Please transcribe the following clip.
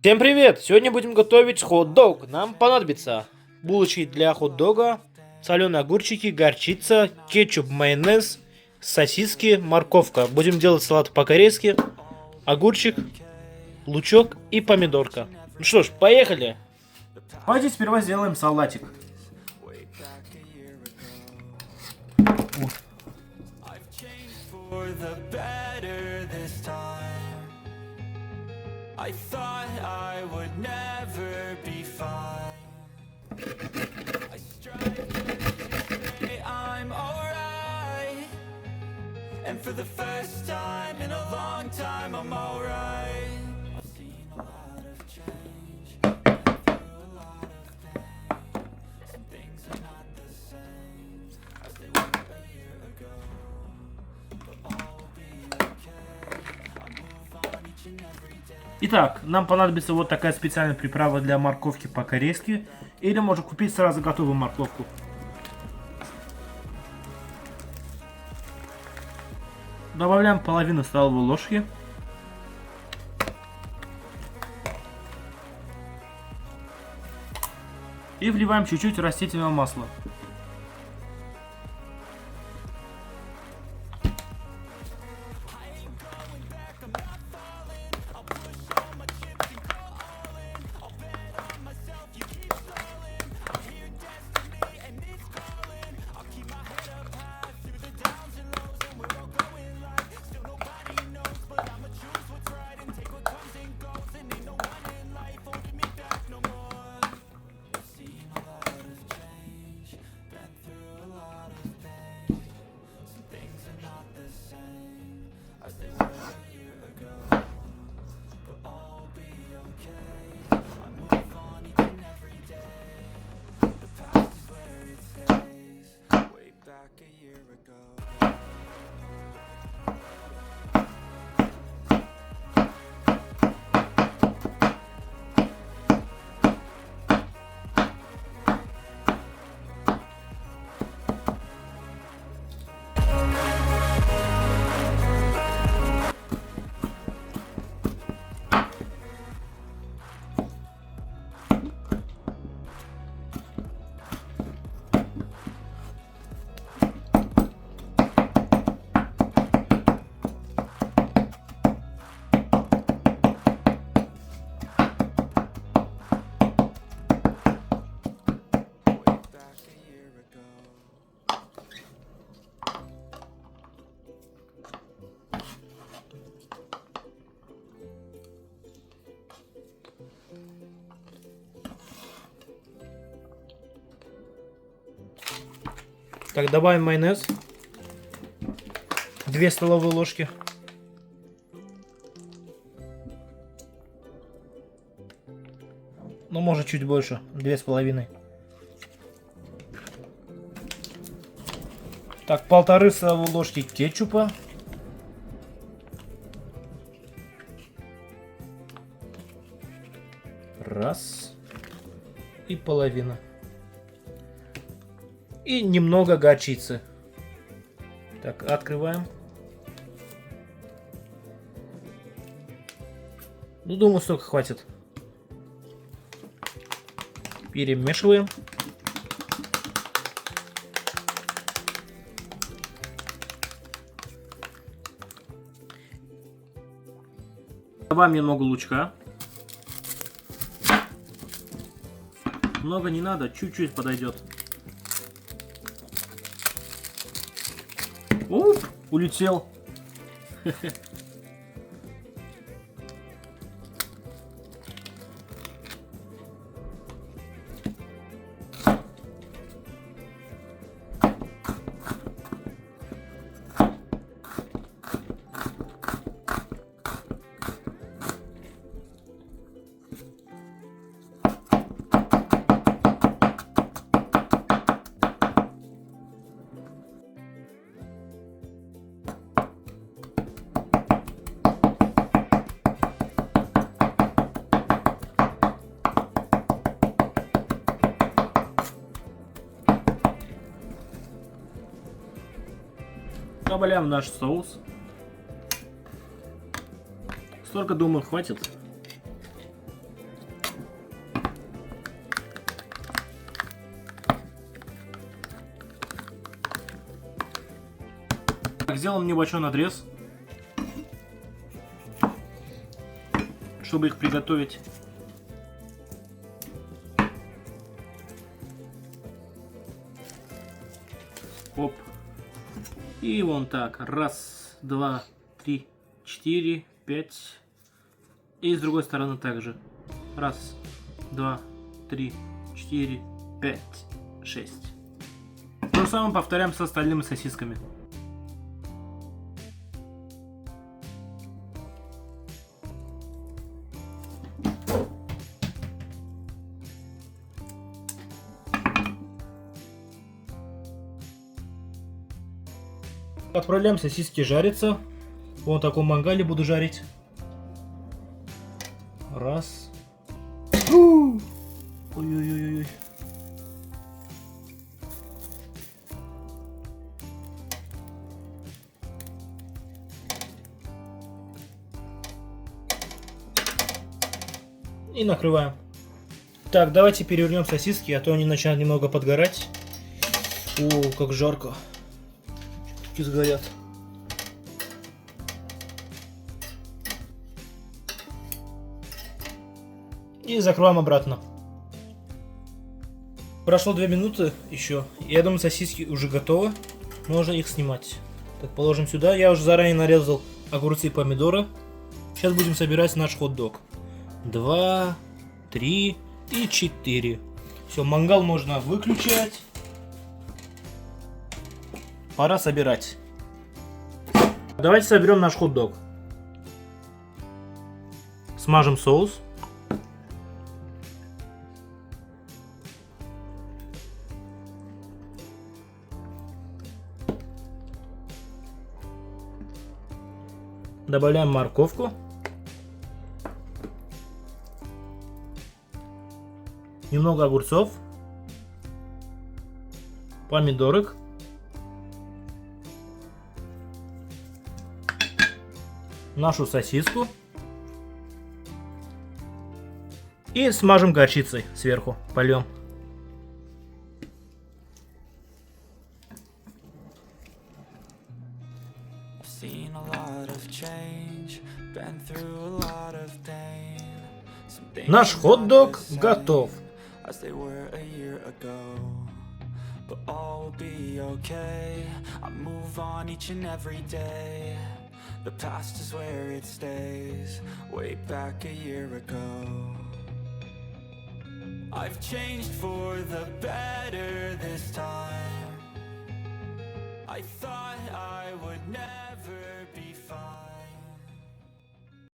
Всем привет! Сегодня будем готовить хот-дог. Нам понадобится булочки для хот-дога, соленые огурчики, горчица, кетчуп, майонез, сосиски, морковка. Будем делать салат по-корейски, огурчик, лучок и помидорка. Ну что ж, поехали! Давайте сперва сделаем салатик. I thought I would never be fine. I strive to say I'm alright, and for the first time in a long time I'm alright. I've seen a lot of change, been through a lot of pain. Some things are not the same as they were a year ago, but all will be okay. I move on each and every day. Итак, нам понадобится вот такая специальная приправа для морковки по-корейски. Или можно купить сразу готовую морковку. Добавляем половину столовой ложки. И вливаем чуть-чуть растительного масла. Так, добавим майонез. 2 столовые ложки. Ну, может, чуть больше. 2,5. Так, 1,5 столовые ложки кетчупа. Раз. И половина. И немного горчицы. Так, открываем. Ну, думаю, столько хватит. Перемешиваем. Добавим немного лучка. Много не надо, чуть-чуть подойдет. Уп, улетел. Добавляем наш соус. Столько, думаю, хватит. Сделаем небольшой надрез, чтобы их приготовить. Оп. И вон так. Раз, два, три, 4, 5. И с другой стороны также. Раз, два, 3, 4, 5, 6. То же самое повторяем с остальными сосисками. Отправляем сосиски жариться. Вот в таком мангале буду жарить. Раз. Ой-ой-ой-ой. И накрываем. Так, давайте перевернем сосиски, а то они начинают немного подгорать. О, как жарко. Чуть сгорят. И закроем обратно. Прошло 2 минуты еще. Я думаю, сосиски уже готовы. Можно их снимать. Так, положим сюда. Я уже заранее нарезал огурцы и помидоры. Сейчас будем собирать наш хот-дог. 2, 3 и 4. Все, мангал можно выключать. Пора собирать. Давайте соберем наш хот-дог. Смажем соус. Добавляем морковку. Немного огурцов. Помидорок. Нашу сосиску. И смажем горчицей сверху. Польем. Наш хот-дог готов. But all will be okay. I move on each and every day. The past is where it stays. Way back a year ago. I've changed for the better this time. I thought I would never